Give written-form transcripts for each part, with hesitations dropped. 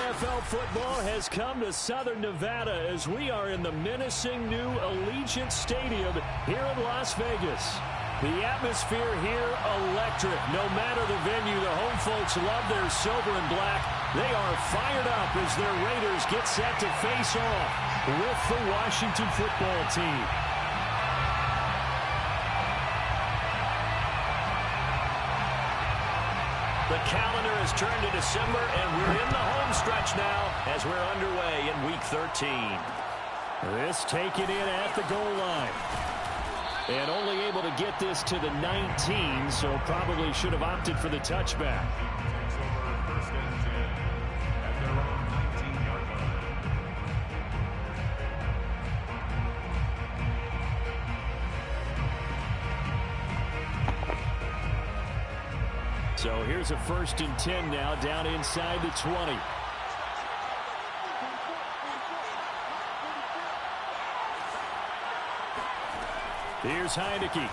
NFL football has come to Southern Nevada as we are in the menacing new Allegiant Stadium here in Las Vegas. The atmosphere here, electric. No matter the venue, the home folks love their silver and black. They are fired up as their Raiders get set to face off with the Washington football team. The calendar has turned to December, and we're in the home stretch now as we're underway in Week 13. This taken in at the goal line. And only able to get this to the 19, so probably should have opted for the touchback. So here's a 1st and 10 now down inside the 20. Here's Heineke.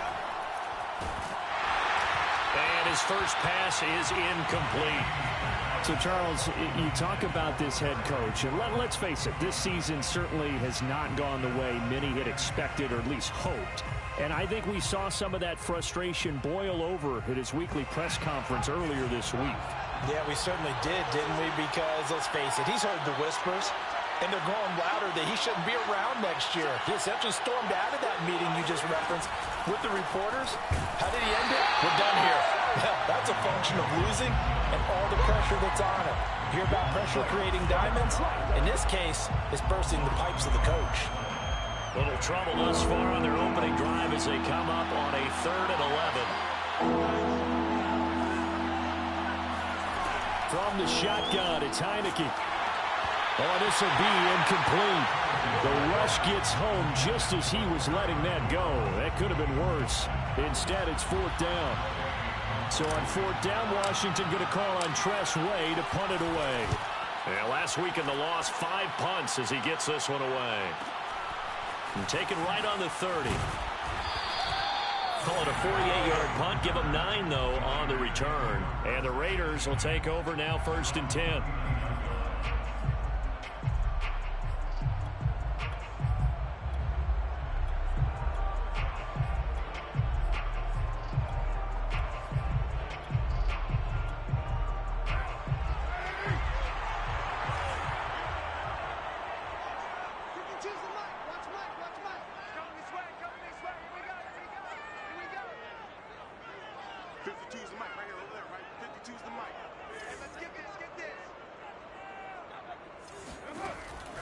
And his first pass is incomplete. So, Charles, you talk about this head coach, and let's face it, this season certainly has not gone the way many had expected or at least hoped. And I think we saw some of that frustration boil over at his weekly press conference earlier this week. Yeah, we certainly did, didn't we? Because, let's face it, he's heard the whispers, and they're growing louder that he shouldn't be around next year. He essentially stormed out of that meeting you just referenced with the reporters. How did he end it? We're done here. Well, that's a function of losing and all the pressure that's on him. Hear about pressure creating diamonds? In this case, it's bursting the pipes of the coach. Little trouble thus far on their opening drive as they come up on a 3rd and 11. From the shotgun, it's Heineke. Oh, this will be incomplete. The rush gets home just as he was letting that go. That could have been worse. Instead, it's 4th down. So on 4th down, Washington going to call on Tress Way to punt it away. Yeah, last week in the loss, 5 punts as he gets this one away. And taken right on the 30. Call it a 48-yard punt. Give them 9, though, on the return. And the Raiders will take over now 1st and 10.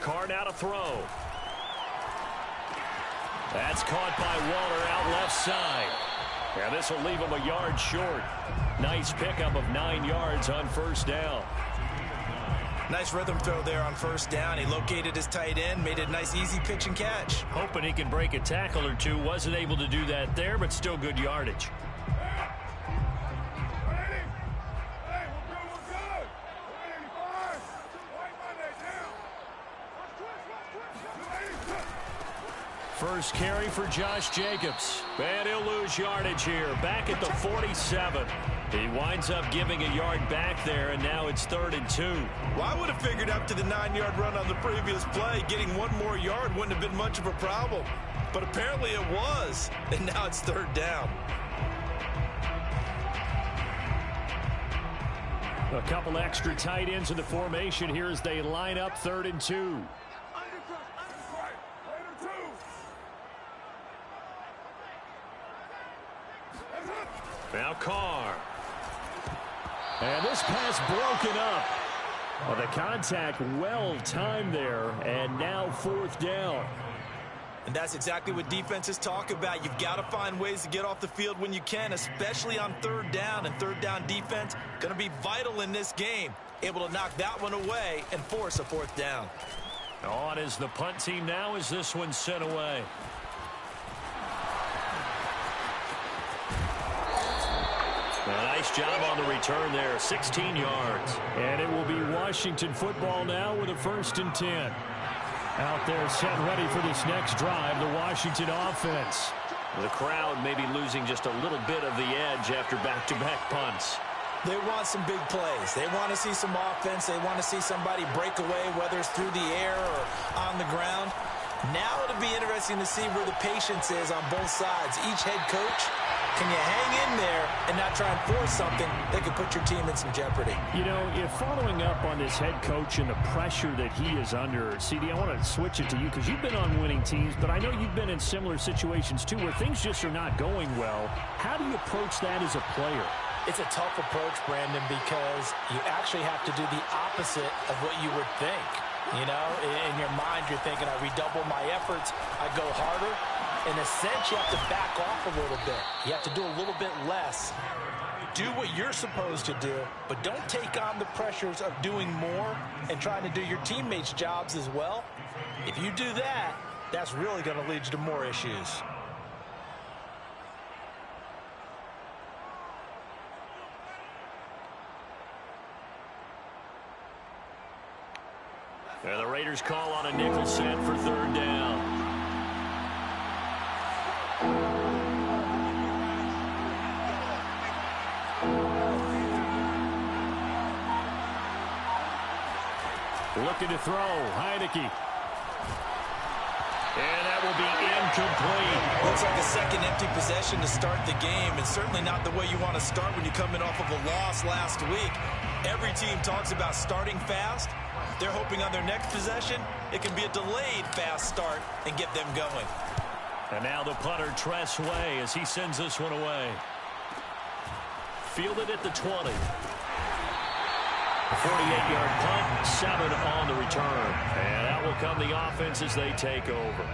Carr now to throw. That's caught by Waller out left side. Yeah, this will leave him a yard short. Nice pickup of 9 yards on 1st down. Nice rhythm throw there on 1st down. He located his tight end, made it a nice, easy pitch and catch. Hoping he can break a tackle or two. Wasn't able to do that there, but still good yardage. First carry for Josh Jacobs. And he'll lose yardage here. Back at the 47. He winds up giving a yard back there, and now it's 3rd and 2. Well, I would have figured up to the 9-yard run on the previous play. Getting 1 more yard wouldn't have been much of a problem. But apparently it was. And now it's 3rd down. A couple extra tight ends in the formation here as they line up 3rd and 2. Now Carr. And this pass broken up. Well, the contact well timed there, and now 4th down. And that's exactly what defenses talk about. You've got to find ways to get off the field when you can, especially on 3rd down. And 3rd down defense going to be vital in this game. Able to knock that one away and force a 4th down. On is the punt team now as this one's sent away. A nice job on the return there, 16 yards. And it will be Washington football now with a 1st and 10. Out there set ready for this next drive, the Washington offense. The crowd may be losing just a little bit of the edge after back-to-back punts. They want some big plays. They want to see some offense. They want to see somebody break away, whether it's through the air or on the ground. Now it'll be interesting to see where the patience is on both sides. Each head coach, can you hang in there and not try and force something that could put your team in some jeopardy? You know, if following up on this head coach and the pressure that he is under, CD, I want to switch it to you because you've been on winning teams, but I know you've been in similar situations too where things just are not going well. How do you approach that as a player? It's a tough approach, Brandon, because you actually have to do the opposite of what you would think. You know, in your mind, you're thinking, I redouble my efforts, I go harder. In a sense, you have to back off a little bit. You have to do a little bit less. Do what you're supposed to do, but don't take on the pressures of doing more and trying to do your teammates' jobs as well. If you do that, that's really going to lead you to more issues. And the Raiders call on a nickel set for third down. Looking to throw, Heineke. And that will be incomplete. Looks like a second empty possession to start the game, and certainly not the way you want to start when you're coming off of a loss last week. Every team talks about starting fast. They're hoping on their next possession, it can be a delayed fast start and get them going. And now the punter, Tress Way, as he sends this one away. Fielded at the 20. 48-yard punt, 7 on the return. And that will come the offense as they take over.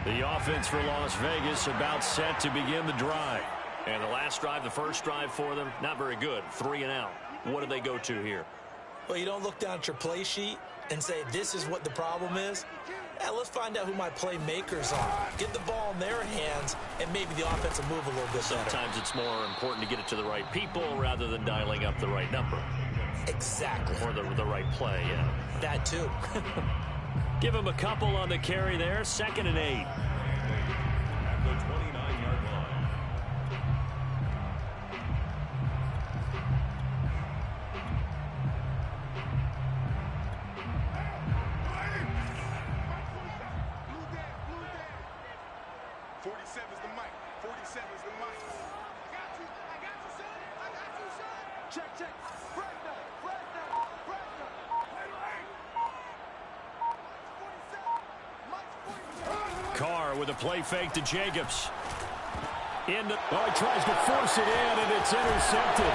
The offense for Las Vegas about set to begin the drive. And the last drive, the first drive for them, not very good. 3 and out. What do they go to here? Well, you don't look down at your play sheet and say, this is what the problem is. Yeah, let's find out who my playmakers are. Get the ball in their hands, and maybe the offense will move a little bit better. Sometimes it's more important to get it to the right people rather than dialing up the right number. Exactly. Or the right play, yeah. That too. Give him a couple on the carry there. 2nd and 8. At the 29-yard line. Carr with a play fake to Jacobs. He tries to force it in, and it's intercepted.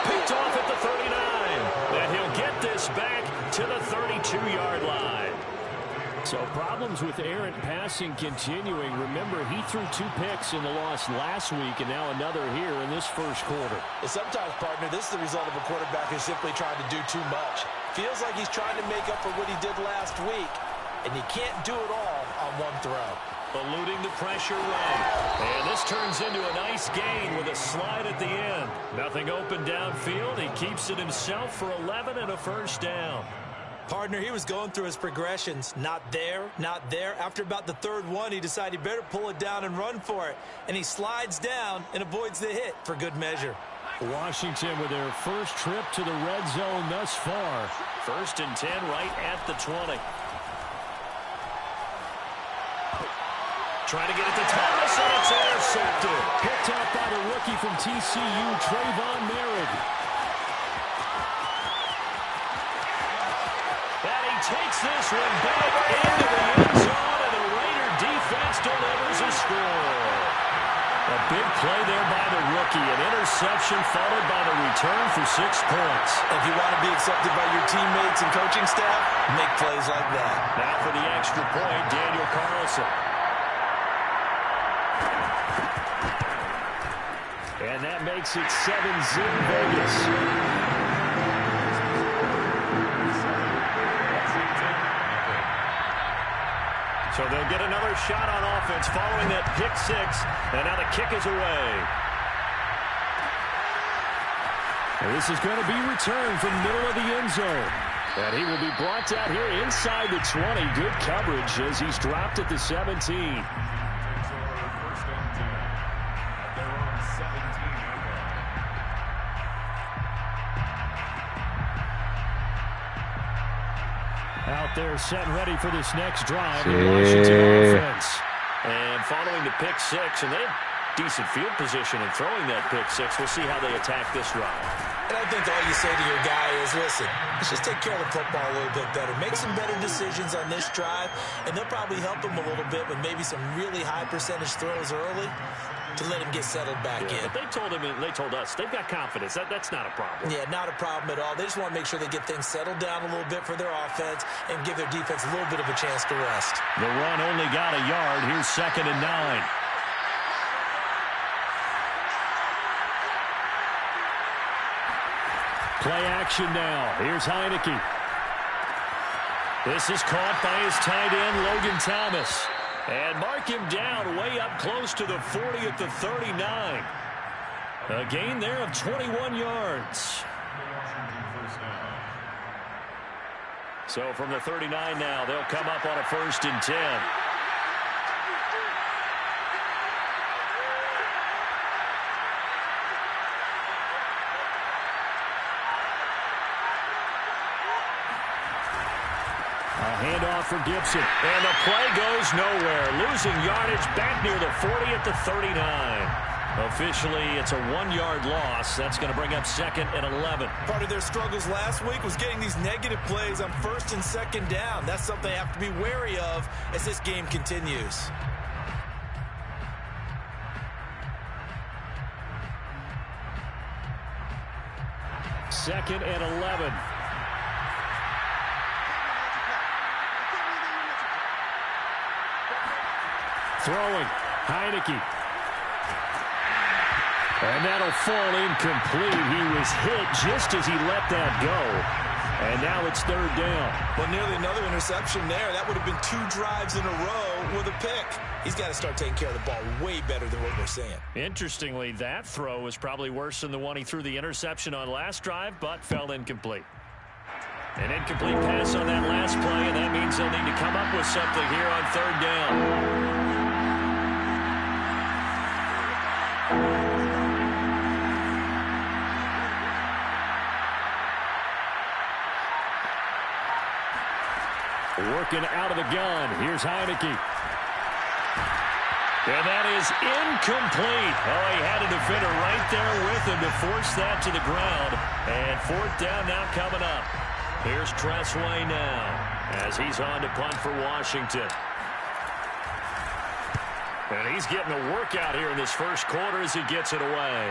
Picked off at the 39. And he'll get this back to the 32-yard line. So problems with errant passing continuing. Remember, he threw 2 picks in the loss last week, and now another here in this first quarter. And sometimes, partner, this is the result of a quarterback who's simply trying to do too much. Feels like he's trying to make up for what he did last week, and you can't do it all on one throw. Eluding the pressure right. And this turns into a nice gain with a slide at the end. Nothing open downfield. He keeps it himself for 11 and a first down. Partner, he was going through his progressions. Not there, not there. After about the 3rd one, he decided he better pull it down and run for it. And he slides down and avoids the hit for good measure. Washington with their first trip to the red zone thus far. 1st and 10 right at the 20. Trying to get it to Thomas, and it's intercepted. Picked out by the rookie from TCU, Trayvon Merritt. And he takes this one back into the end zone, and the Raider defense delivers a score. A big play there by the rookie. An interception followed by the return for 6 points. If you want to be accepted by your teammates and coaching staff, make plays like that. Now for the extra point, Daniel Carlson. And that makes it 7-zip Vegas. So they'll get another shot on offense following that pick 6. And now the kick is away. And this is going to be returned from middle of the end zone. And he will be brought out here inside the 20. Good coverage as he's dropped at the 17. Out there set and ready for this next drive. The Washington offense. And following the pick six, and they have decent field position in throwing that pick six. We'll see how they attack this drive. And I think all you say to your guy is, listen, let's just take care of the football a little bit better. Make some better decisions on this drive, and they'll probably help him a little bit with maybe some really high percentage throws early to let him get settled back in. But they told him, and they told us, they've got confidence. That's not a problem. Yeah, not a problem at all. They just want to make sure they get things settled down a little bit for their offense and give their defense a little bit of a chance to rest. The run only got a yard. Here's 2nd and 9. Play action now. Here's Heineke. This is caught by his tight end, Logan Thomas. And mark him down way up close to the 40 at the 39. A gain there of 21 yards. So from the 39 now, they'll come up on a 1st and 10. Handoff for Gibson. And the play goes nowhere. Losing yardage back near the 40 at the 39. Officially, it's a 1-yard loss. That's going to bring up 2nd and 11. Part of their struggles last week was getting these negative plays on 1st and 2nd down. That's something they have to be wary of as this game continues. Second and 11. Throwing, Heineke. And that'll fall incomplete. He was hit just as he let that go. And now it's 3rd down. Well, nearly another interception there. That would have been 2 drives in a row with a pick. He's got to start taking care of the ball way better than what we're saying. Interestingly, that throw was probably worse than the one he threw the interception on last drive, but fell incomplete. An incomplete pass on that last play, and that means they'll need to come up with something here on 3rd down. Working out of the gun. Here's Heineke. And that is incomplete. Oh, he had a defender right there with him to force that to the ground. And 4th down now coming up. Here's Tressway now as he's on to punt for Washington. And he's getting a workout here in this first quarter as he gets it away.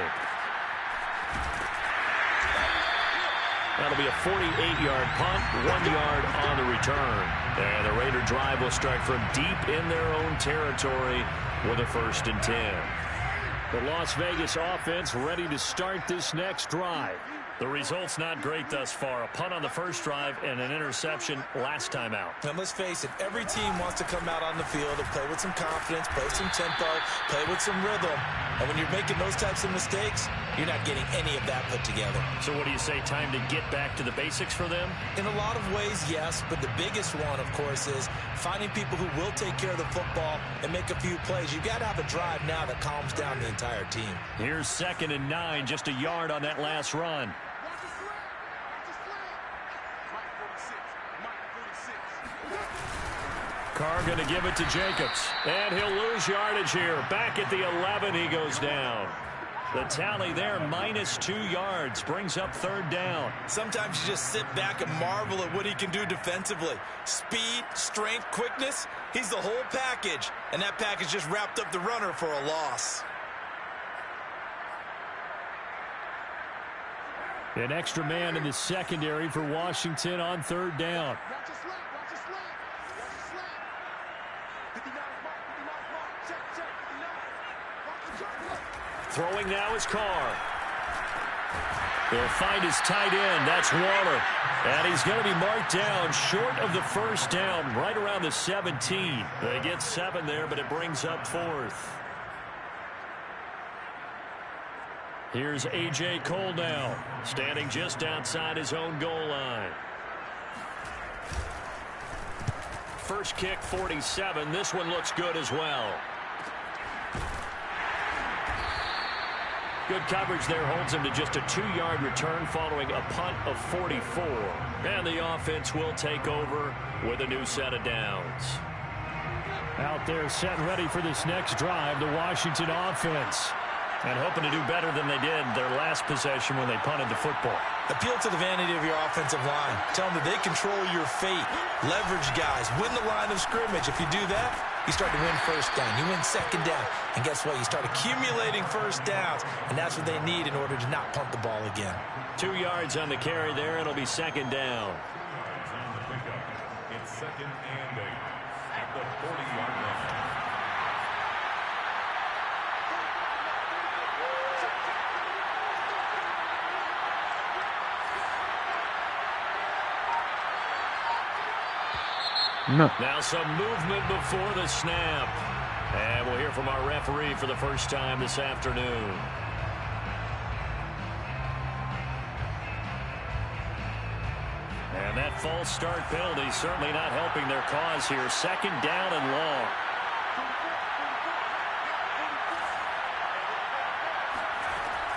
That'll be a 48-yard punt, 1 yard on the return. And the Raider drive will start from deep in their own territory with a 1st and 10. The Las Vegas offense ready to start this next drive. The result's not great thus far. A punt on the first drive and an interception last time out. And let's face it, every team wants to come out on the field and play with some confidence, play some tempo, play with some rhythm. And when you're making those types of mistakes, you're not getting any of that put together. So what do you say, time to get back to the basics for them? In a lot of ways, yes. But the biggest one, of course, is finding people who will take care of the football and make a few plays. You've got to have a drive now that calms down the entire team. Here's 2nd and 9, just a yard on that last run. Carr going to give it to Jacobs. And he'll lose yardage here. Back at the 11, he goes down. The tally there, -2 yards, brings up 3rd down. Sometimes you just sit back and marvel at what he can do defensively. Speed, strength, quickness, he's the whole package. And that package just wrapped up the runner for a loss. An extra man in the secondary for Washington on 3rd down. Throwing now is Carr. He'll find his tight end. That's Waller. And he's going to be marked down short of the 1st down, right around the 17. They get 7 there, but it brings up 4th. Here's A.J. Cole now, standing just outside his own goal line. First kick, 47. This one looks good as well. Good coverage there holds him to just a 2-yard return following a punt of 44. And the offense will take over with a new set of downs. Out there set and ready for this next drive, the Washington offense. And hoping to do better than they did their last possession when they punted the football. Appeal to the vanity of your offensive line. Tell them that they control your fate. Leverage guys. Win the line of scrimmage. If you do that, you start to win first down. You win second down. And guess what? You start accumulating first downs. And that's what they need in order to not punt the ball again. 2 yards on the carry there. It'll be second down. On the pickup, it's 2nd and 8 at the 40-yard line. No. Now some movement before the snap. And we'll hear from our referee for the first time this afternoon. And that false start penalty certainly not helping their cause here. Second down and long.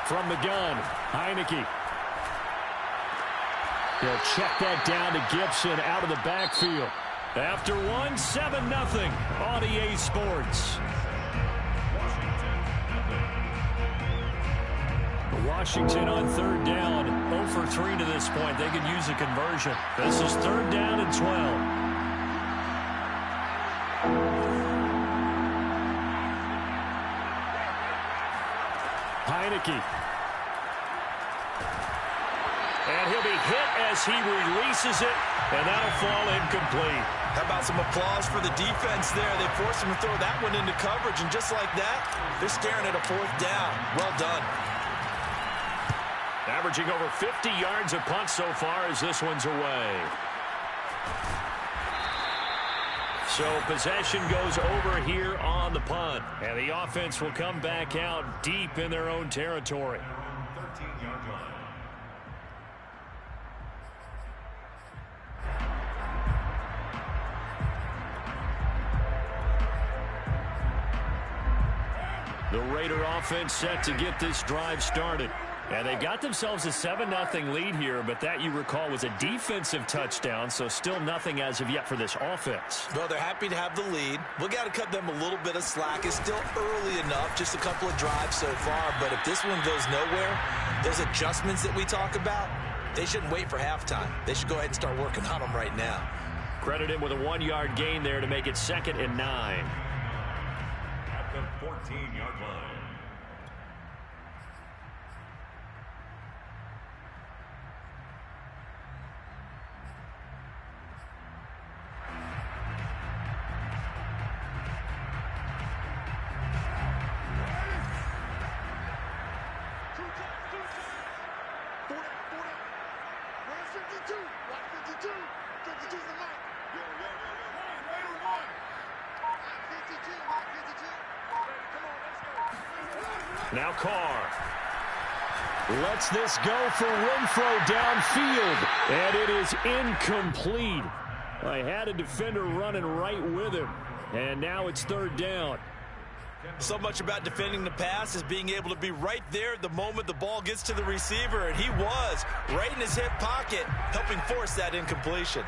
From the gun, Heineke. He'll check that down to Gibson out of the backfield. After 1, 7-0 on EA Sports. Washington on third down, 0 for 3 to this point. They could use a conversion. This is 3rd down and 12. Heineke. And he'll be hit as he releases it, and that'll fall incomplete. How about some applause for the defense there? They forced him to throw that one into coverage, and just like that, they're staring at a 4th down. Well done. Averaging over 50 yards a punt so far as this one's away. So possession goes over here on the punt. And the offense will come back out deep in their own territory. 13-yard line. The Raider offense set to get this drive started. And they got themselves a 7-0 lead here, but that, you recall, was a defensive touchdown, so still nothing as of yet for this offense. Well, they're happy to have the lead. We've got to cut them a little bit of slack. It's still early enough, just a couple of drives so far, but if this one goes nowhere, those adjustments that we talk about, they shouldn't wait for halftime. They should go ahead and start working on them right now. Credit him with a 1-yard gain there to make it 2nd and 9. At the 14-yard line. Now Carr lets this go for Renfro downfield, and it is incomplete. I had a defender running right with him, and now it's 3rd down. So much about defending the pass is being able to be right there at the moment the ball gets to the receiver, and he was right in his hip pocket, helping force that incompletion.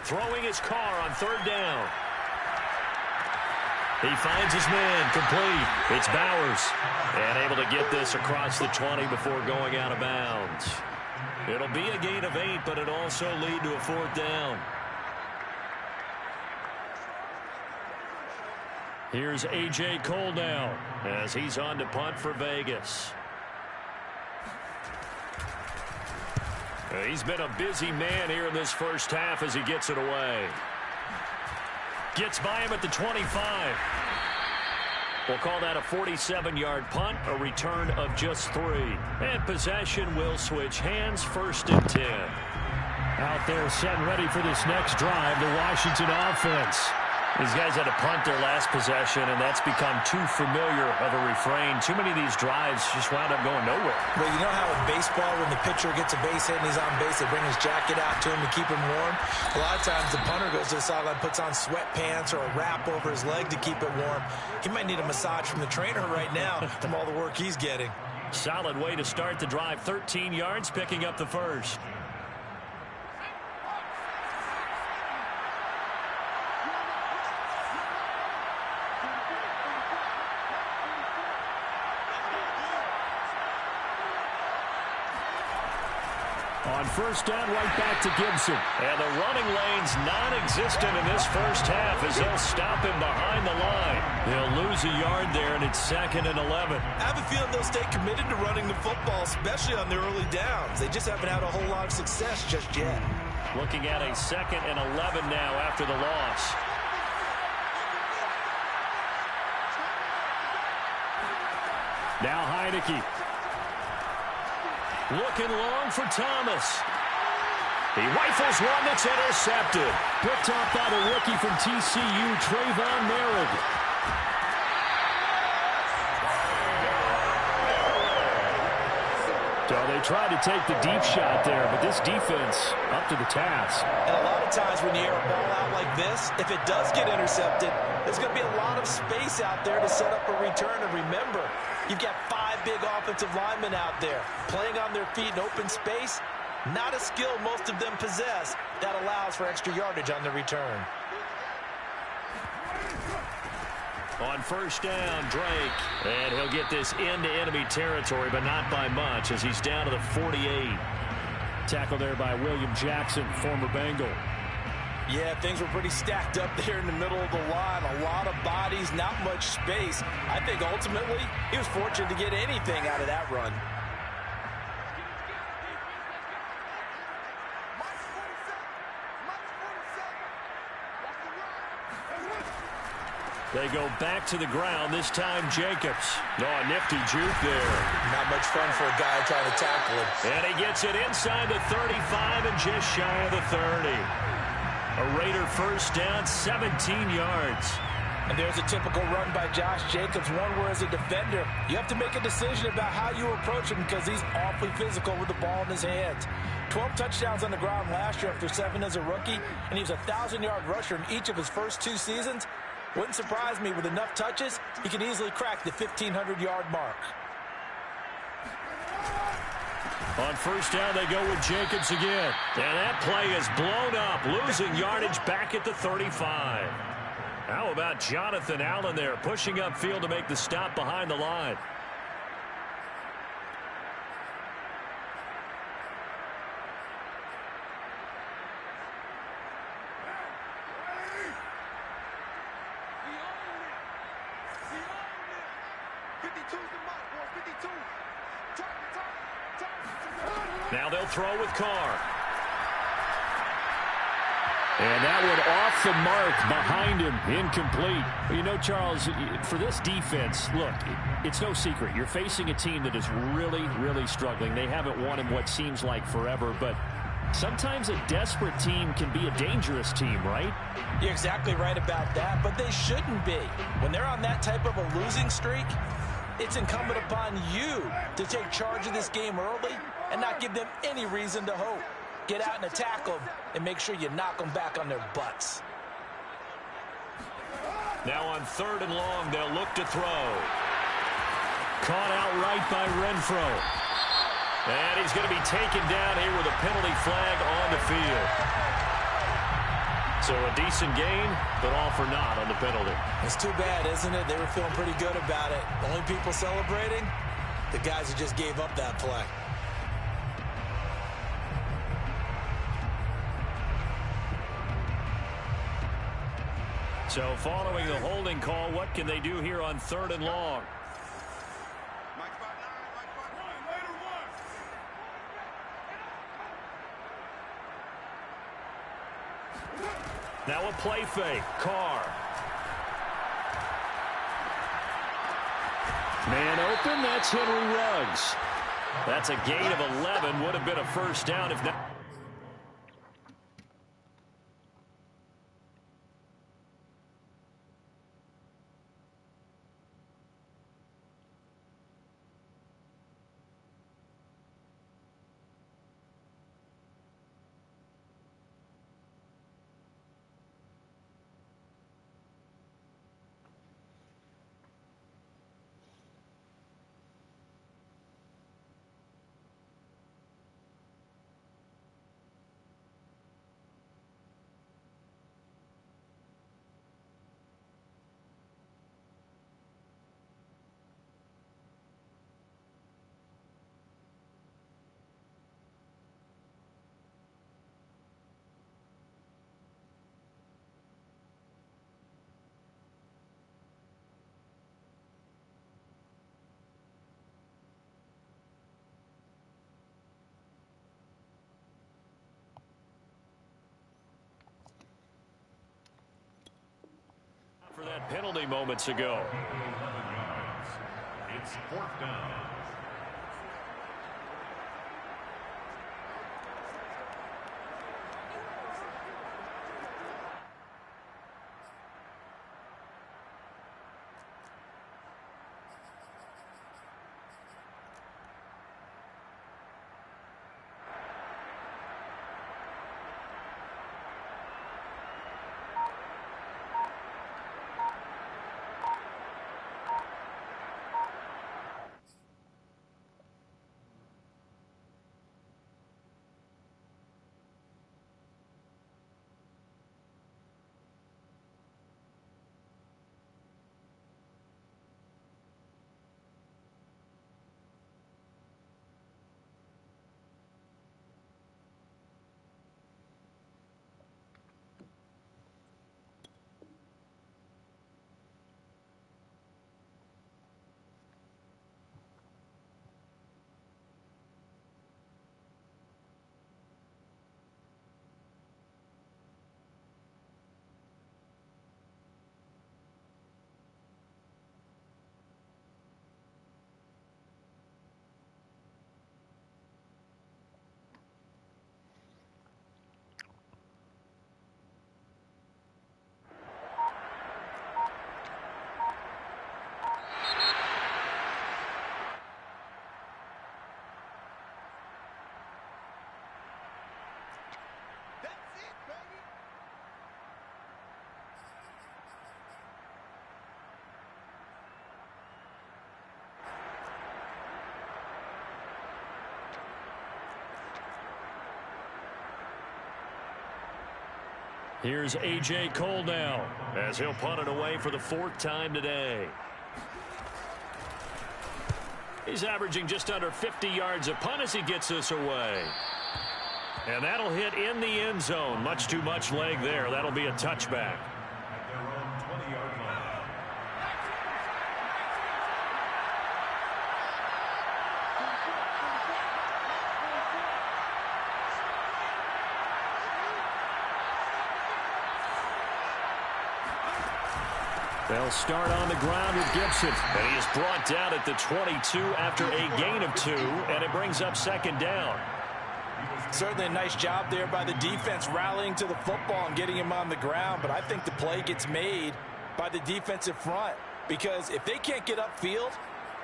Throwing his Carr on 3rd down. He finds his man, complete. It's Bowers, and able to get this across the 20 before going out of bounds. It'll be a gain of 8, but it'll also lead to a 4th down. Here's A.J. Cole now as he's on to punt for Vegas. He's been a busy man here in this first half as he gets it away. Gets by him at the 25. We'll call that a 47-yard punt, a return of just 3. And possession will switch hands, 1st and 10. Out there set ready for this next drive, the Washington offense. These guys had to punt their last possession, and that's become too familiar of a refrain. Too many of these drives just wound up going nowhere. Well, you know how in baseball, when the pitcher gets a base hit and he's on base, they bring his jacket out to him to keep him warm? A lot of times the punter goes to the sideline, puts on sweatpants or a wrap over his leg to keep it warm. He might need a massage from the trainer right now from all the work he's getting. Solid way to start the drive. 13 yards, picking up the first. On first down, right back to Gibson. And the running lane's non-existent in this first half as they'll stop him behind the line. They'll lose a yard there, and it's 2nd and 11. I have a feeling they'll stay committed to running the football, especially on their early downs. They just haven't had a whole lot of success just yet. Looking at a 2nd and 11 now after the loss. Now Heineke. Looking long for Thomas. He rifles one that's intercepted. Picked off by the rookie from TCU, Trayvon Merritt. So they tried to take the deep shot there, but this defense up to the task. And a lot of times when you air a ball out like this, if it does get intercepted, there's going to be a lot of space out there to set up a return. And remember, you've got 5 big offensive linemen out there playing on their feet in open space. Not a skill most of them possess that allows for extra yardage on the return. On first down, Drake. And he'll get this into enemy territory, but not by much as he's down to the 48. Tackle there by William Jackson, former Bengal. Yeah, things were pretty stacked up there in the middle of the line. A lot of bodies, not much space. I think ultimately he was fortunate to get anything out of that run. They go back to the ground, this time Jacobs. Oh, nifty juke there. Not much fun for a guy trying to tackle him. And he gets it inside the 35 and just shy of the 30. A Raider first down, 17 yards. And there's a typical run by Josh Jacobs, one where as a defender, you have to make a decision about how you approach him because he's awfully physical with the ball in his hands. 12 touchdowns on the ground last year after 7 as a rookie, and he was a 1,000-yard rusher in each of his first 2 seasons. Wouldn't surprise me with enough touches, he can easily crack the 1,500-yard mark. On first down, they go with Jacobs again. And that play is blown up, losing yardage back at the 35. How about Jonathan Allen there, pushing upfield to make the stop behind the line. Now they'll throw with Carr. And that one off the mark behind him, incomplete. You know, Charles, for this defense, look, it's no secret. You're facing a team that is really, really struggling. They haven't won in what seems like forever, but sometimes a desperate team can be a dangerous team, right? You're exactly right about that, but they shouldn't be. When they're on that type of a losing streak, it's incumbent upon you to take charge of this game early and not give them any reason to hope. Get out and attack them and make sure you knock them back on their butts. Now on 3rd and long, they'll look to throw. Caught out right by Renfro. And he's going to be taken down here with a penalty flag on the field. So a decent gain, but all for naught on the penalty. It's too bad, isn't it? They were feeling pretty good about it. The only people celebrating, the guys who just gave up that play. So following the holding call, what can they do here on 3rd and long? Now a play fake. Carr. Man open, that's Henry Ruggs. That's a gain of 11. Would have been a first down if not. penalty moments ago. 11 yards. It's 4th down. Here's A.J. Cole now as he'll punt it away for the 4th time today. He's averaging just under 50 yards a punt as he gets this away. And that'll hit in the end zone. Much too much leg there. That'll be a touchback. At their own 20-yard line. They'll start on the ground with Gibson. And he is brought down at the 22 after a gain of 2, and it brings up 2nd down. Certainly a nice job there by the defense rallying to the football and getting him on the ground, but I think the play gets made by the defensive front because if they can't get upfield,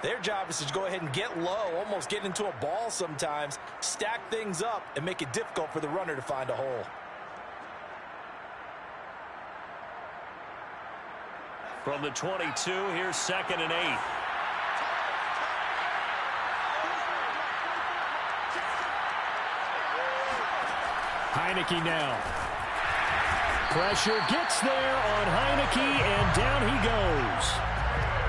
their job is to go ahead and get low, almost get into a ball sometimes, stack things up, and make it difficult for the runner to find a hole. From the 22, here's 2nd and 8. Heineke now. Pressure gets there on Heineke, and down he goes.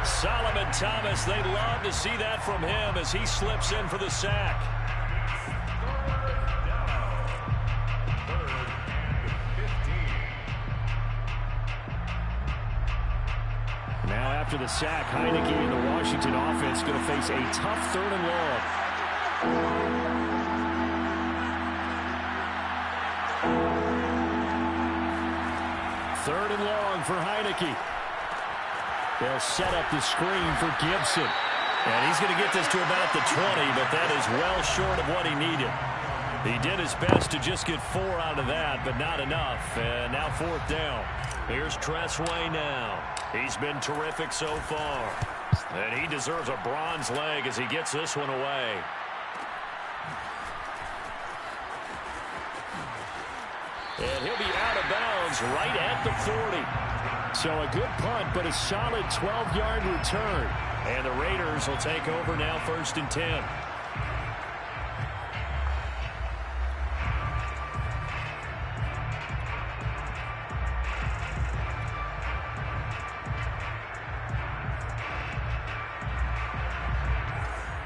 Solomon Thomas, they'd love to see that from him as he slips in for the sack. Now after the sack, Heineke and the Washington offense going to face a tough 3rd and long. 3rd and long for Heineke. They'll set up the screen for Gibson. And he's going to get this to about the 20, but that is well short of what he needed. He did his best to just get 4 out of that, but not enough. And now 4th down. Here's Tressway now. He's been terrific so far. And he deserves a bronze leg as he gets this one away. And he'll be out of bounds right at the 40. So a good punt, but a solid 12-yard return. And the Raiders will take over now 1st and 10.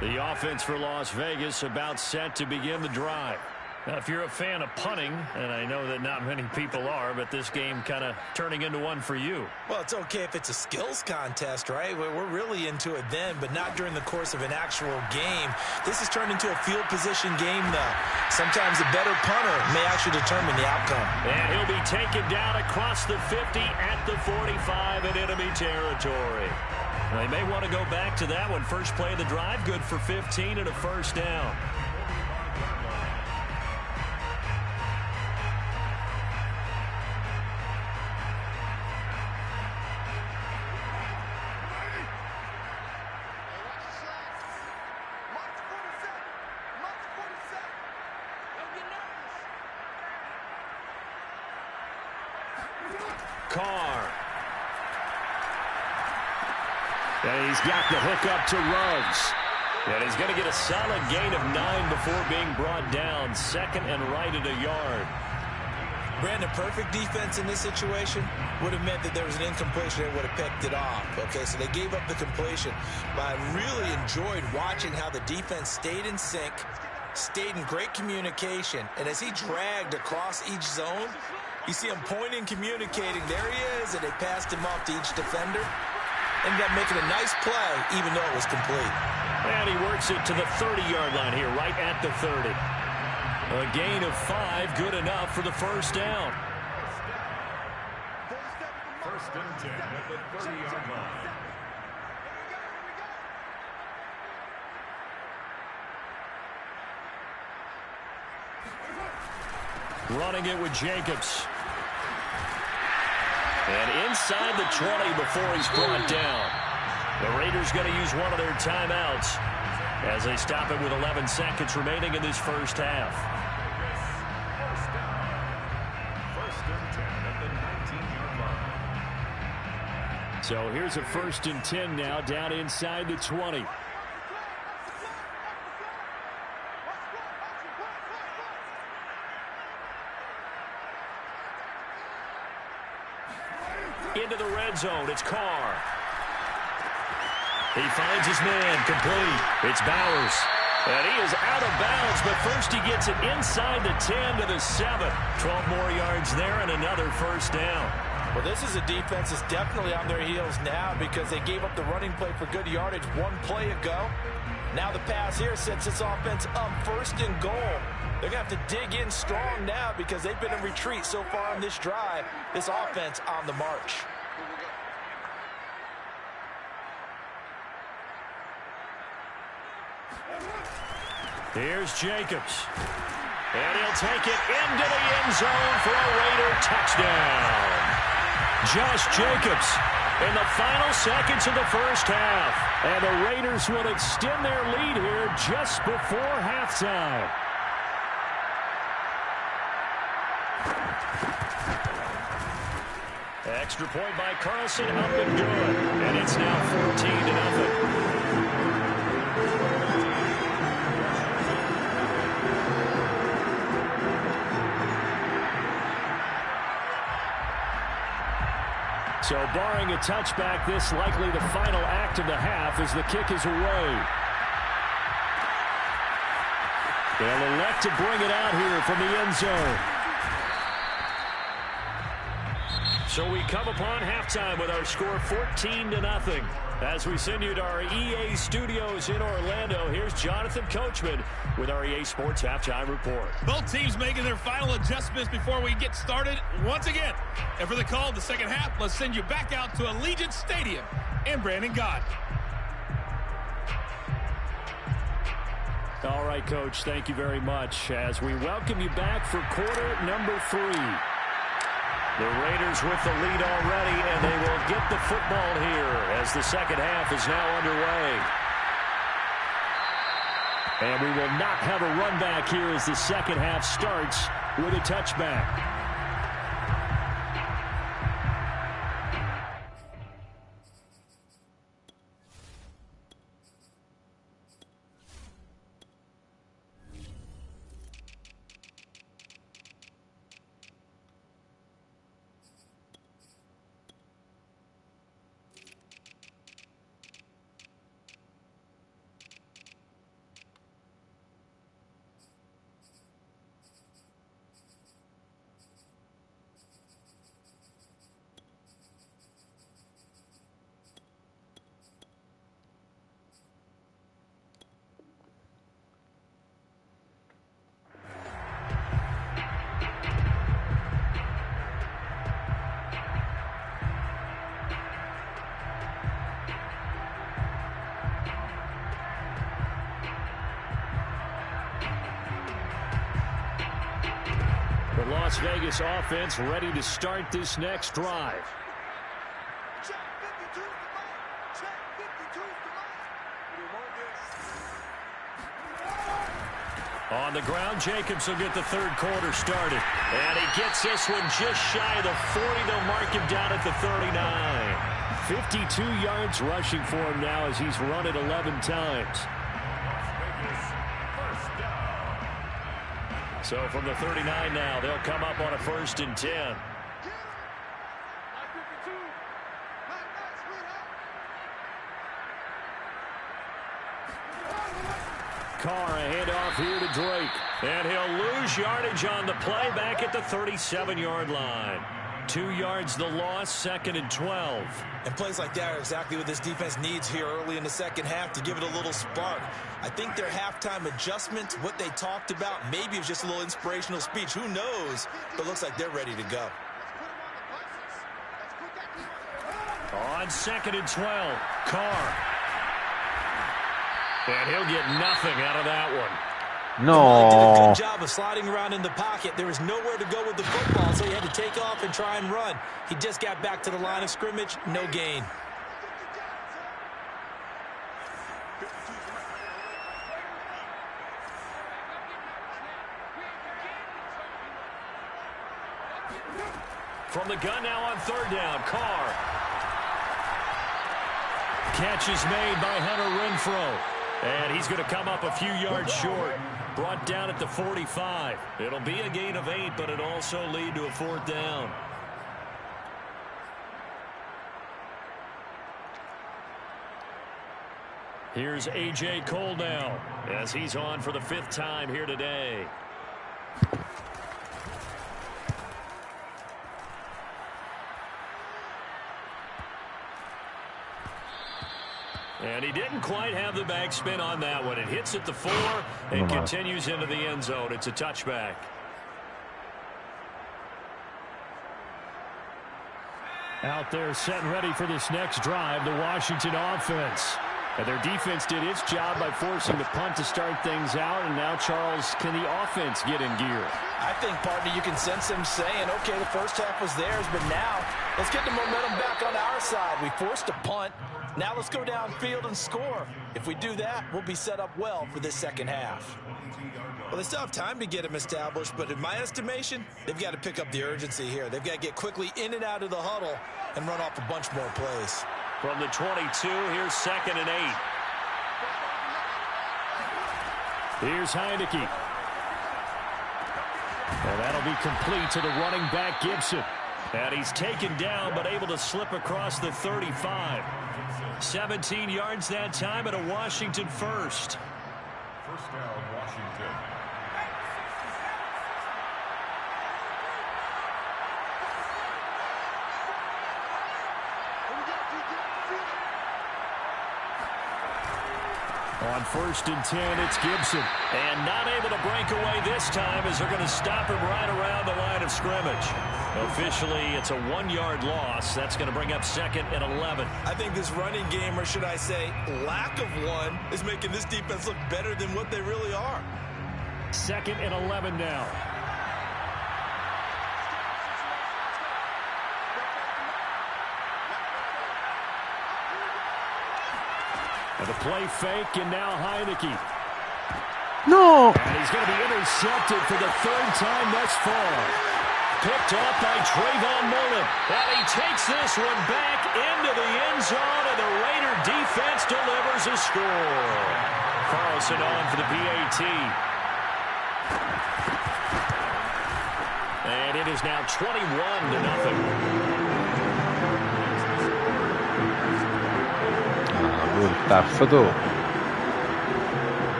The offense for Las Vegas about set to begin the drive. Now, if you're a fan of punting, and I know that not many people are, but this game kind of turning into one for you. Well, it's okay if it's a skills contest, right? We're really into it then, but not during the course of an actual game. This has turned into a field position game, though. Sometimes a better punter may actually determine the outcome. And he'll be taken down across the 50 at the 45 in enemy territory. They may want to go back to that one. First play of the drive, good for 15 and a first down. Carr. And he's got the hook up to Ruggs. And he's going to get a solid gain of 9 before being brought down. Second and right at a yard. Brandon, perfect defense in this situation would have meant that there was an incompletion. They would have picked it off. Okay, so they gave up the completion. But I really enjoyed watching how the defense stayed in sync, stayed in great communication. And as he dragged across each zone, you see him pointing, communicating. There he is, and they passed him off to each defender. Ended up making a nice play, even though it was complete. And he works it to the 30-yard line here, right at the 30. A gain of 5, good enough for the first down. First and 10 at the 30-yard line. Running it with Jacobs. And inside the 20 before he's brought down. The Raiders going to use one of their timeouts as they stop it with 11 seconds remaining in this first half. First and 10 at the 19-yard line. So here's a first and 10 now, down inside the 20. Into the red zone, it's Carr. He finds his man, complete. It's Bowers. And he is out of bounds, but first he gets it inside the 10 to the 7. 12 more yards there and another first down. Well, this is a defense that's definitely on their heels now because they gave up the running play for good yardage one play ago. Now the pass here sets this offense up first and goal. They're going to have to dig in strong now because they've been in retreat so far on this drive. This offense on the march. Here's Jacobs. And he'll take it into the end zone for a Raider touchdown. Josh Jacobs in the final seconds of the first half. And the Raiders will extend their lead here just before halftime. Extra point by Carlson, up and good. And it's now 14-0. So barring a touchback, this likely the final act of the half as the kick is away. They'll elect to bring it out here from the end zone. So we come upon halftime with our score 14-0. As we send you to our EA studios in Orlando, here's Jonathan Coachman with our EA Sports Halftime Report. Both teams making their final adjustments before we get started once again. And for the call of the second half, let's send you back out to Allegiant Stadium in Brandon Gott. All right, Coach, thank you very much as we welcome you back for quarter number 3. The Raiders with the lead already, and they will get the football here as the second half is now underway. And we will not have a run back here as the second half starts with a touchback. The Las Vegas offense ready to start this next drive. On the ground, Jacobs will get the third quarter started. And he gets this one just shy of the 40. They'll mark him down at the 39. 52 yards rushing for him now as he's run it 11 times. So from the 39 now, they'll come up on a 1st and 10. Carr, a handoff here to Drake. And he'll lose yardage on the play back at the 37-yard line. 2 yards the loss, 2nd and 12. And plays like that are exactly what this defense needs here early in the second half to give it a little spark. I think their halftime adjustments, what they talked about, maybe it was just a little inspirational speech. Who knows? But it looks like they're ready to go. On 2nd and 12, Carr. And he'll get nothing out of that one. No. He did a good job of sliding around in the pocket. There was nowhere to go with the football, so he had to take off and try and run. He just got back to the line of scrimmage. No gain. From the gun now on 3rd down, Carr. Catch is made by Hunter Renfrow. And he's going to come up a few yards short. Brought down at the 45. It'll be a gain of 8, but it'll also lead to a 4th down. Here's A.J. Cole now as he's on for the 5th time here today. And he didn't quite have the backspin on that one. It hits at the 4 and continues into the end zone. It's a touchback. Out there set and ready for this next drive, the Washington offense. And their defense did its job by forcing the punt to start things out. And now, Charles, can the offense get in gear? I think, partner, you can sense them saying, okay, the first half was theirs, but now let's get the momentum back on our side. We forced a punt. Now let's go downfield and score. If we do that, we'll be set up well for this second half. Well, they still have time to get them established, but in my estimation, they've got to pick up the urgency here. They've got to get quickly in and out of the huddle and run off a bunch more plays. From the 22, here's 2nd and 8. Here's Heineke. And that'll be complete to the running back, Gibson. And he's taken down, but able to slip across the 35. 17 yards that time and a Washington 1st. 1st down, Washington. On 1st and 10, it's Gibson. And not able to break away this time as they're going to stop him right around the line of scrimmage. Officially, it's a 1-yard loss. That's going to bring up 2nd and 11. I think this running game, or should I say lack of one, is making this defense look better than what they really are. 2nd and 11 now. And the play fake, and now Heineke. No! And he's going to be intercepted for the 3rd time thus far. Picked up by Trayvon Mullen. And he takes this one back into the end zone, and the Raider defense delivers a score. Carlson on for the PAT. And it is now 21-0. Taffado.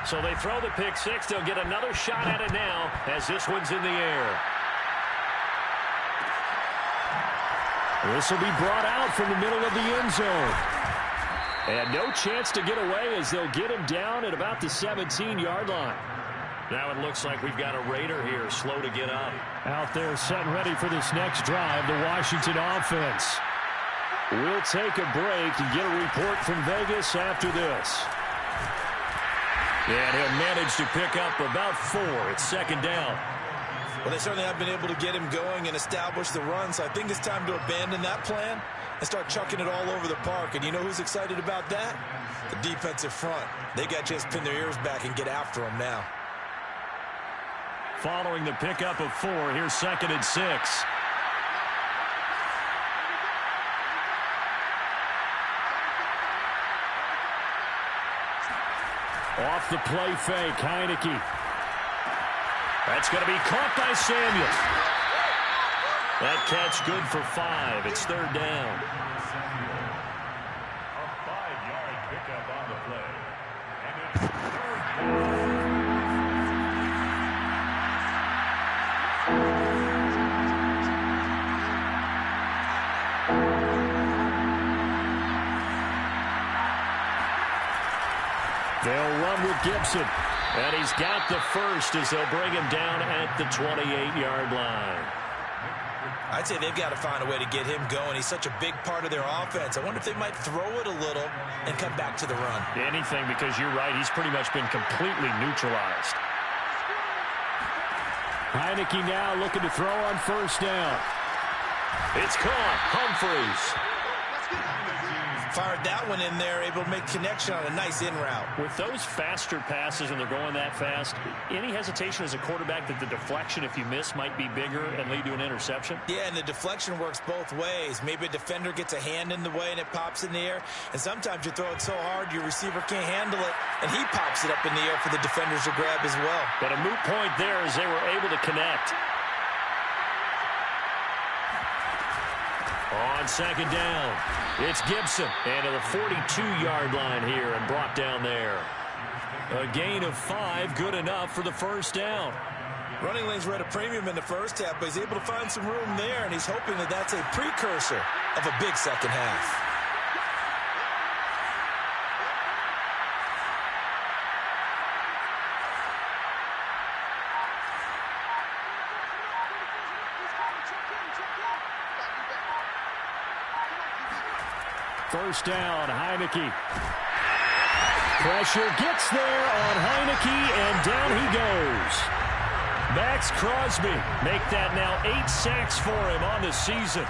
So they throw the pick six. They'll get another shot at it now as this one's in the air. This will be brought out from the middle of the end zone. And no chance to get away as they'll get him down at about the 17-yard line. Now it looks like we've got a Raider here, slow to get up. Out there set and ready for this next drive, the Washington offense. We'll take a break and get a report from Vegas after this. And he'll manage to pick up about 4. It's second down. Well, they certainly have been able to get him going and establish the run, so I think it's time to abandon that plan and start chucking it all over the park. And you know who's excited about that? The defensive front. They got a chance to pin their ears back and get after him now. Following the pickup of 4, here's second and 6. Off the play fake, Heineke. That's going to be caught by Samuel. That catch good for 5. It's third down. A 5-yard pickup on the play. And it's third down. They'll run with Gibson. And he's got the first as they'll bring him down at the 28-yard line. I'd say they've got to find a way to get him going. He's such a big part of their offense. I wonder if they might throw it a little and come back to the run. Anything, because you're right, he's pretty much been completely neutralized. Heineke now looking to throw on first down. It's caught. Humphreys. Fired that one in there, able to make connection on a nice in route. With those faster passes when they're going that fast, any hesitation as a quarterback that the deflection, if you miss, might be bigger and lead to an interception? Yeah, and the deflection works both ways. Maybe a defender gets a hand in the way and it pops in the air. And sometimes you throw it so hard your receiver can't handle it, and he pops it up in the air for the defenders to grab as well. But a moot point there as they were able to connect. On second down, it's Gibson. And to the 42-yard line here and brought down there. A gain of 5, good enough for the first down. Running lanes were at a premium in the first half, but he's able to find some room there, and he's hoping that that's a precursor of a big second half. First down, Heineke. Pressure gets there on Heineke, and down he goes. Max Crosby make that now 8 sacks for him on the season.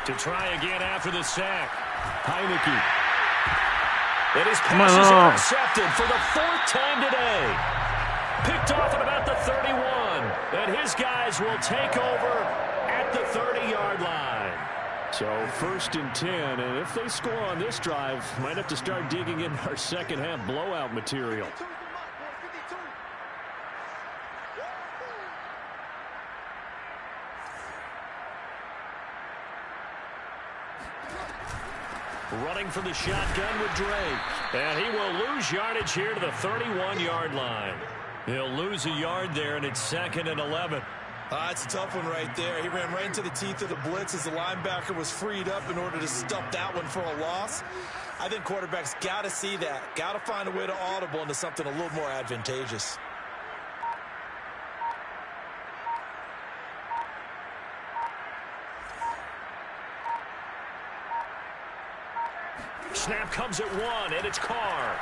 To try again after the sack. Heineke. And his passes are intercepted for the 4th time today. Picked off at about the 31. And his guys will take over at the 30-yard line. So first and 10. And if they score on this drive, might have to start digging in our second half blowout material. Running from the shotgun with Drake. And he will lose yardage here to the 31-yard line. He'll lose a yard there, and it's second and 11. It's a tough one right there. He ran right into the teeth of the blitz as the linebacker was freed up in order to stuff that one for a loss. I think quarterbacks got to see that. Got to find a way to audible into something a little more advantageous. Snap comes at 1, and it's Carr.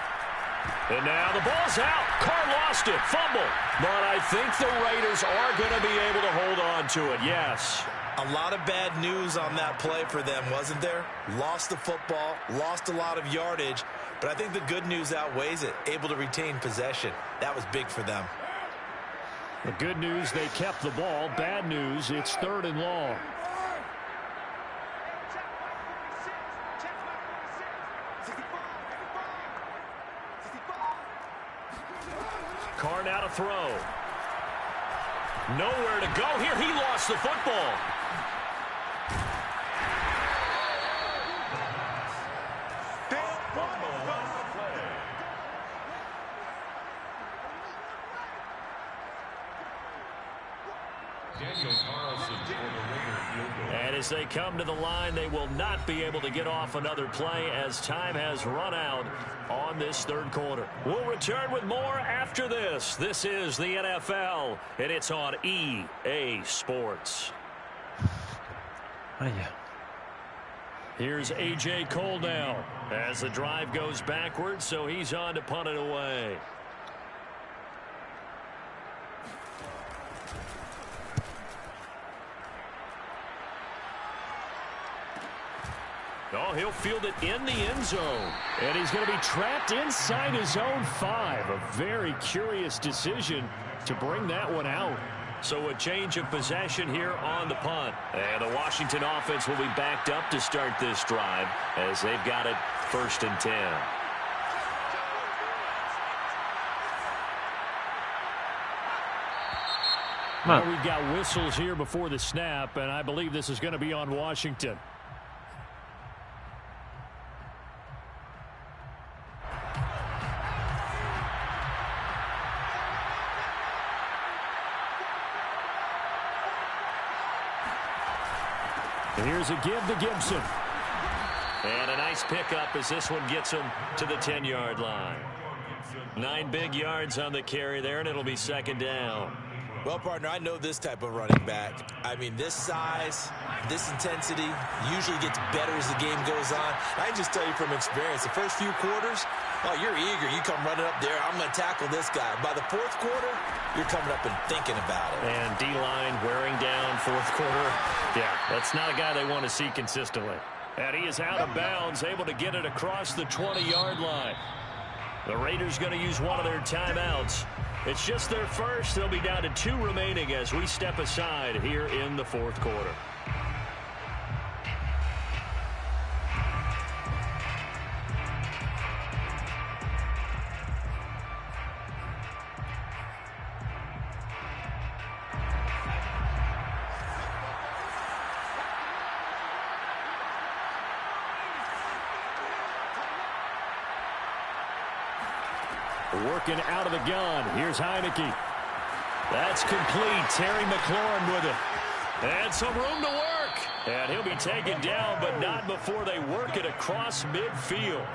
And now the ball's out. Carr lost it. Fumble. But I think the Raiders are going to be able to hold on to it, yes. A lot of bad news on that play for them, wasn't there? Lost the football, lost a lot of yardage, but I think the good news outweighs it. Able to retain possession. That was big for them. The good news, they kept the ball. Bad news, it's 3rd and long. Carr now to throw. Nowhere to go here. He lost the football. And as they come to the line, they will not be able to get off another play as time has run out on this third quarter. We'll return with more after this. This is the NFL, and it's on EA Sports. Ah, yeah. Here's A.J. Cole now as the drive goes backwards, so he's on to punt it away. Oh, he'll field it in the end zone. And he's going to be trapped inside his own 5. A very curious decision to bring that one out. So a change of possession here on the punt. And the Washington offense will be backed up to start this drive as they've got it 1st and 10. Now we've got whistles here before the snap, and I believe this is going to be on Washington. Here's a give to Gibson. And a nice pickup as this one gets him to the 10-yard line. 9 big yards on the carry there, and it'll be 2nd down. Well, partner, I know this type of running back. I mean, this size, this intensity usually gets better as the game goes on. I can just tell you from experience, the first few quarters, oh, you're eager. You come running up there, I'm going to tackle this guy. By the 4th quarter, you're coming up and thinking about it. And D-line wearing down 4th quarter. Yeah, that's not a guy they want to see consistently. And he is out of bounds, able to get it across the 20-yard line. The Raiders going to use one of their timeouts. It's just their first. They'll be down to 2 remaining as we step aside here in the 4th quarter. Working out of the gun. Here's Heineke. That's complete. Terry McLaurin with it. And some room to work. And he'll be taken down, but not before they work it across midfield.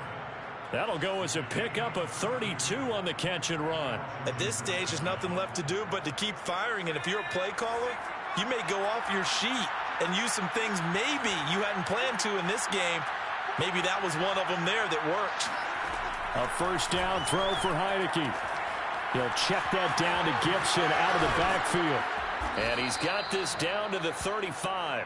That'll go as a pickup of 32 on the catch and run. At this stage, there's nothing left to do but to keep firing. And if you're a play caller, you may go off your sheet and use some things maybe you hadn't planned to in this game. Maybe that was one of them there that worked. A 1st down throw for Heineke. He'll check that down to Gibson out of the backfield. And he's got this down to the 35.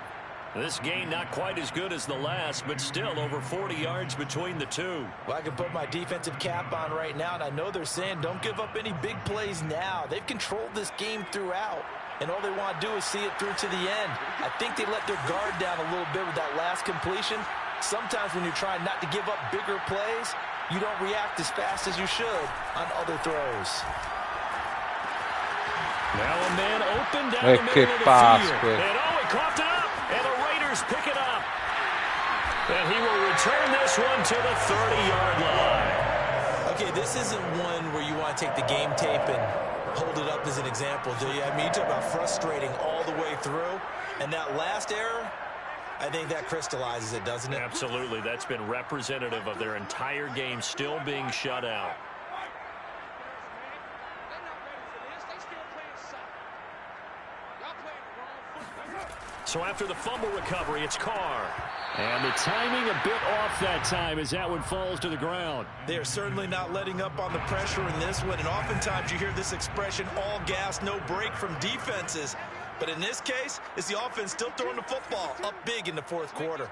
This game not quite as good as the last, but still over 40 yards between the two. Well, I can put my defensive cap on right now, and I know they're saying don't give up any big plays now. They've controlled this game throughout, and all they want to do is see it through to the end. I think they let their guard down a little bit with that last completion. Sometimes when you're trying not to give up bigger plays, you don't react as fast as you should on other throws. Now a man open down the middle of the field. And oh, he coughed it up. And the Raiders pick it up. And he will return this one to the 30-yard line. Okay, this isn't one where you want to take the game tape and hold it up as an example, do you? I mean, you talk about frustrating all the way through. And that last error, I think that crystallizes it, doesn't it? Absolutely. That's been representative of their entire game still being shut out. So after the fumble recovery, it's Carr. And the timing a bit off that time as that one falls to the ground. They are certainly not letting up on the pressure in this one. And oftentimes you hear this expression, all gas, no break from defenses. But in this case, it's the offense still throwing the football up big in the 4th quarter.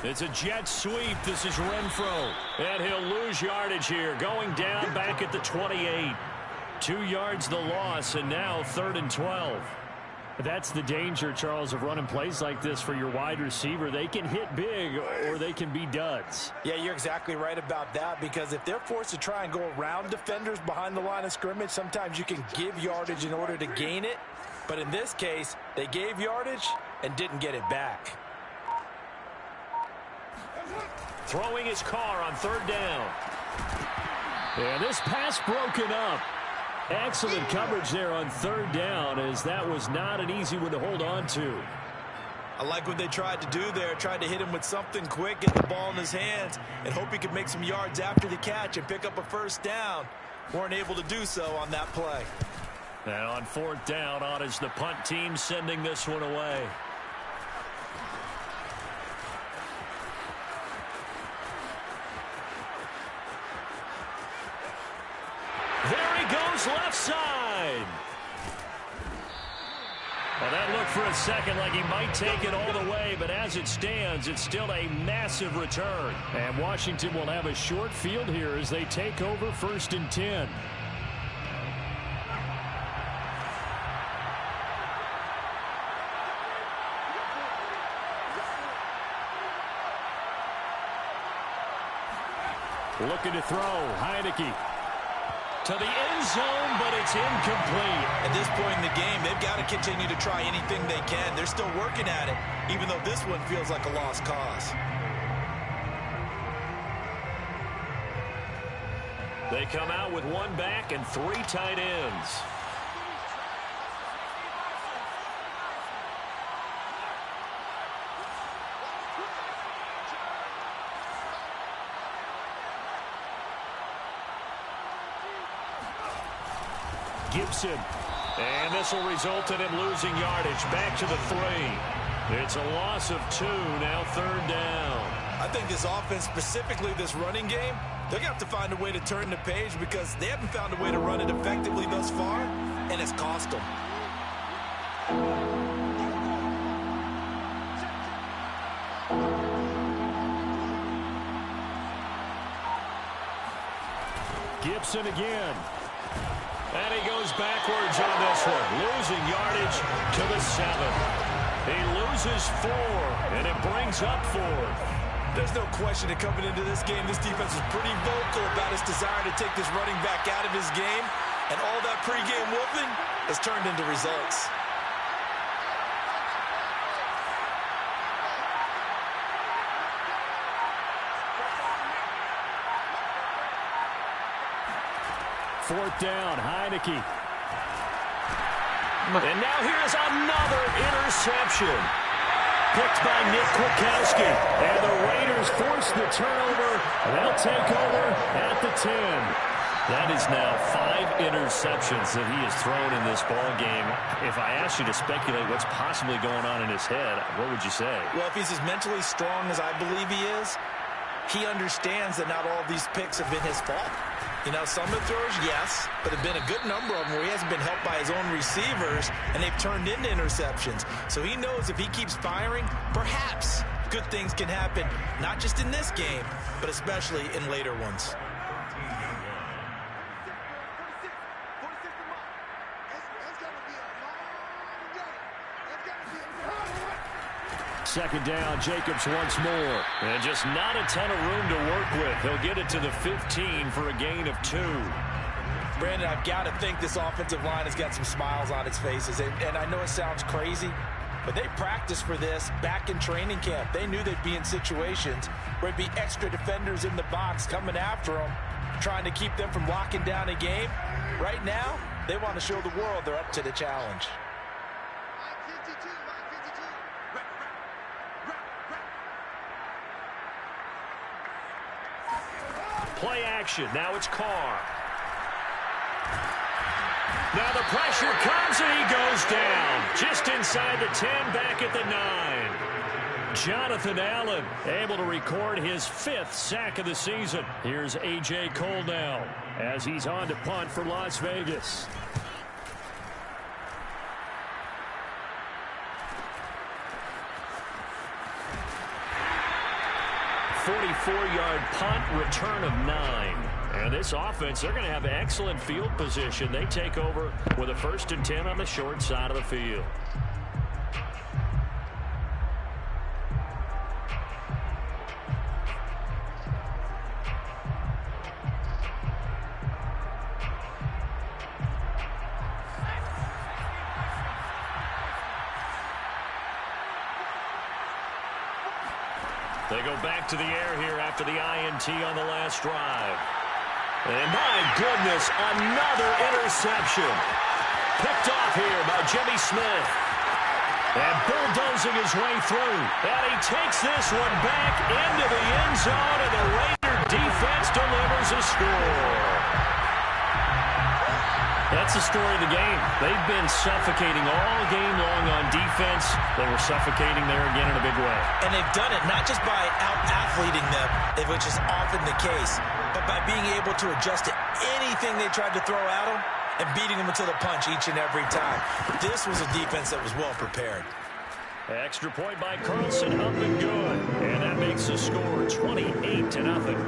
It's a jet sweep. This is Renfro. And he'll lose yardage here. Going down back at the 28. 2 yards the loss, and now 3rd and 12. That's the danger, Charles, of running plays like this for your wide receiver. They can hit big or they can be duds. Yeah, you're exactly right about that, because if they're forced to try and go around defenders behind the line of scrimmage, sometimes you can give yardage in order to gain it. But in this case, they gave yardage and didn't get it back. Throwing his Carr on 3rd down. And this pass broken up. Excellent coverage there on third down, as that was not an easy one to hold on to. I like what they tried to do there. Tried to hit him with something quick, get the ball in his hands, and hope he could make some yards after the catch and pick up a first down. Weren't able to do so on that play. And on fourth down, on is the punt team sending this one away. There he goes, left side. Well, that looked for a second like he might take it all the way, but as it stands, it's still a massive return. And Washington will have a short field here as they take over 1st and 10. Looking to throw, Heineke. To the end zone, but it's incomplete. At this point in the game, they've got to continue to try anything they can. They're still working at it, even though this one feels like a lost cause. They come out with one back and 3 tight ends. Gibson. And this will result in him losing yardage. Back to the 3. It's a loss of 2. Now 3rd down. I think this offense, specifically this running game, they're going to have to find a way to turn the page because they haven't found a way to run it effectively thus far, and it's cost them. Gibson again. And he goes backwards on this one, losing yardage to the 7. He loses 4, and it brings up 4. There's no question that coming into this game, this defense is pretty vocal about its desire to take this running back out of his game, and all that pregame whooping has turned into results. Fourth down, Heineke. And now here's another interception. Picked by Nick Kwiatkowski. And the Raiders force the turnover. They'll take over at the 10. That is now 5 interceptions that he has thrown in this ball game. If I asked you to speculate what's possibly going on in his head, what would you say? Well, if he's as mentally strong as I believe he is, he understands that not all of these picks have been his fault. You know, some of the throws, yes, but there have been a good number of them where he hasn't been helped by his own receivers, and they've turned into interceptions. So he knows if he keeps firing, perhaps good things can happen, not just in this game, but especially in later ones. Second down, Jacobs once more. And just not a ton of room to work with. He'll get it to the 15 for a gain of 2. Brandon, I've got to think this offensive line has got some smiles on its faces. And I know it sounds crazy, but they practiced for this back in training camp. They knew they'd be in situations where it'd be extra defenders in the box coming after them, trying to keep them from locking down a game. Right now, they want to show the world they're up to the challenge. Play action. Now it's Carr. Now the pressure comes and he goes down. Just inside the 10, back at the 9. Jonathan Allen able to record his 5th sack of the season. Here's A.J. Cole now as he's on to punt for Las Vegas. 44-yard punt, return of 9. And this offense, they're going to have excellent field position. They take over with a 1st and 10 on the short side of the field. They go back to the air here after the INT on the last drive. And my goodness, another interception. Picked off here by Jimmy Smith. And bulldozing his way through. And he takes this one back into the end zone, and the Raider defense delivers a score. That's the story of the game. They've been suffocating all game long on defense. They were suffocating there again in a big way. And they've done it not just by out-athleting them, which is often the case, but by being able to adjust to anything they tried to throw at them and beating them until the punch each and every time. This was a defense that was well prepared. Extra point by Carlson, up and good. And that makes the score 28-0.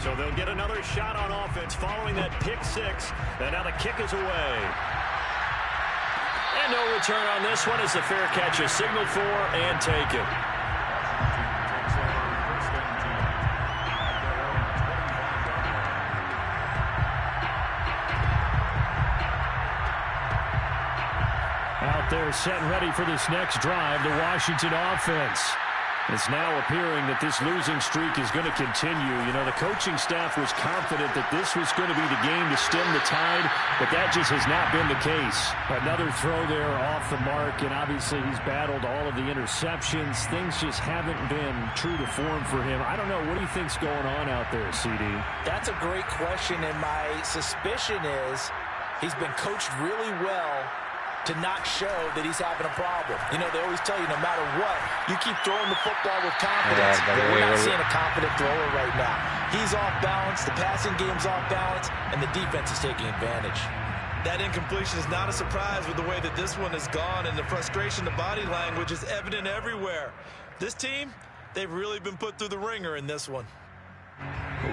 So they'll get another shot on offense following that pick six. And now the kick is away. And no return on this one as the fair catch is signaled for and taken. Out there set and ready for this next drive, the Washington offense. It's now appearing that this losing streak is going to continue. You know, the coaching staff was confident that this was going to be the game to stem the tide, but that just has not been the case. Another throw there off the mark, and obviously he's battled all of the interceptions. Things just haven't been true to form for him. I don't know. What do you think's going on out there, CD? That's a great question, and my suspicion is he's been coached really well to not show that he's having a problem. You know, they always tell you no matter what, you keep throwing the football with confidence. We're not seeing a confident thrower right now. He's off balance, the passing game's off balance, and the defense is taking advantage. That incompletion is not a surprise with the way that this one has gone, and the frustration, the body language is evident everywhere. This team, they've really been put through the ringer in this one.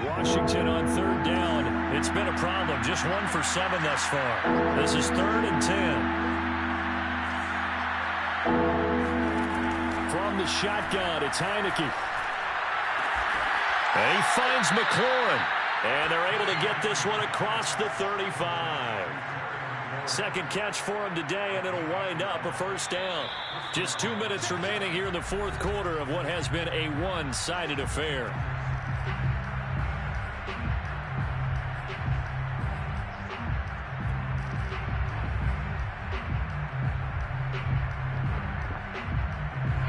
Washington on third down. It's been a problem. Just 1 for 7 thus far. This is 3rd and 10. From the shotgun, it's Heineke. And he finds McLaurin. And they're able to get this one across the 35. Second catch for him today, and it'll wind up a first down. Just 2 minutes remaining here in the fourth quarter of what has been a one-sided affair.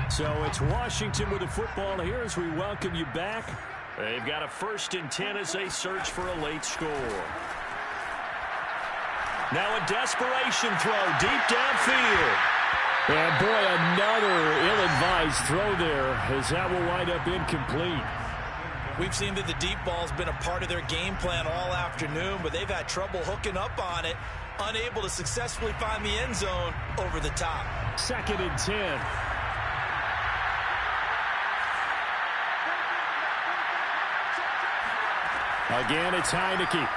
So it's Washington with the football here as we welcome you back. They've got a 1st and 10 as they search for a late score. Now a desperation throw deep downfield. And boy, another ill-advised throw there as that will wind up incomplete. We've seen that the deep ball's been a part of their game plan all afternoon, but they've had trouble hooking up on it, unable to successfully find the end zone over the top. 2nd and 10. Again, it's Heineke.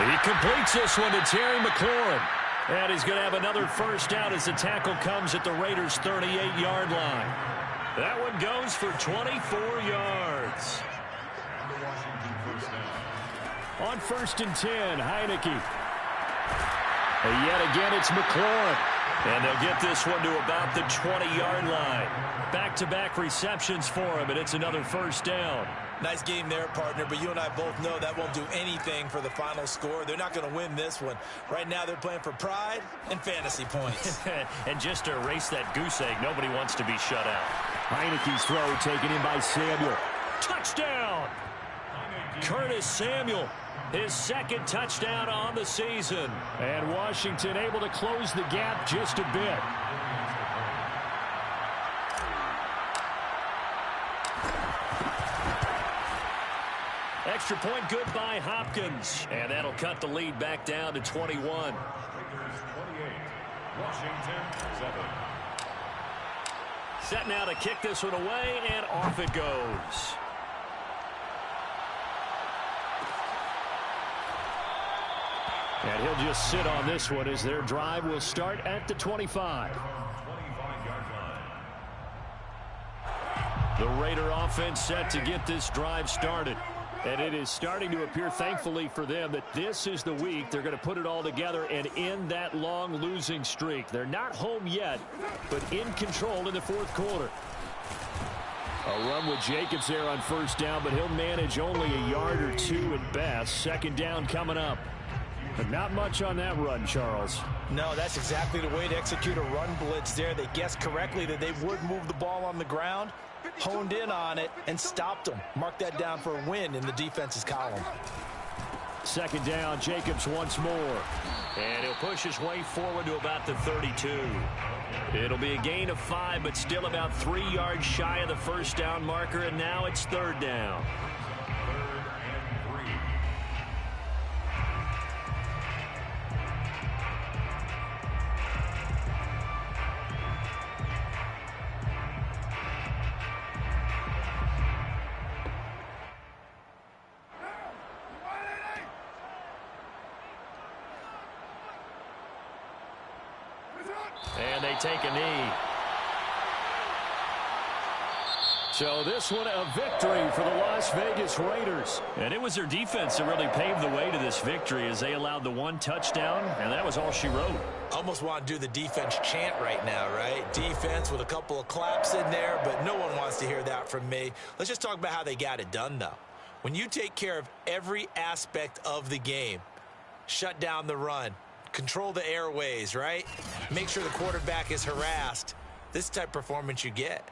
He completes this one to Terry McLaurin. And he's going to have another first down as the tackle comes at the Raiders' 38-yard line. That one goes for 24 yards. On 1st and 10, Heineke. And yet again, it's McLaurin. And they'll get this one to about the 20-yard line. Back-to-back receptions for him, and it's another first down. Nice game there, partner, but you and I both know that won't do anything for the final score. They're not going to win this one. Right now, they're playing for pride and fantasy points. And just to erase that goose egg, nobody wants to be shut out. Heineke's throw taken in by Samuel. Touchdown! Curtis Samuel, his 2nd touchdown on the season. And Washington able to close the gap just a bit. Extra point good by Hopkins. And that'll cut the lead back down to 21. 28, Washington 7. Set now to kick this one away, and off it goes. And he'll just sit on this one as their drive will start at the 25. 25-yard line. The Raider offense set to get this drive started. And it is starting to appear, thankfully for them, that this is the week they're going to put it all together and end that long losing streak. They're not home yet, but in control in the fourth quarter. A run with Jacobs there on first down, but he'll manage only a yard or two at best. Second down coming up. But not much on that run, Charles. No, that's exactly the way to execute a run blitz there. They guessed correctly that they would move the ball on the ground, honed in on it, and stopped them. Mark that down for a win in the defense's column. Second down, Jacobs once more. And he'll push his way forward to about the 32. It'll be a gain of 5, but still about 3 yards shy of the first down marker, and now it's third down. And they take a knee. So this one a victory for the Las Vegas Raiders. And it was their defense that really paved the way to this victory as they allowed the 1 touchdown, and that was all she wrote. Almost want to do the defense chant right now, right? Defense with a couple of claps in there, but no one wants to hear that from me. Let's just talk about how they got it done, though. When you take care of every aspect of the game, shut down the run, control the airways, right? Make sure the quarterback is harassed. This type of performance you get.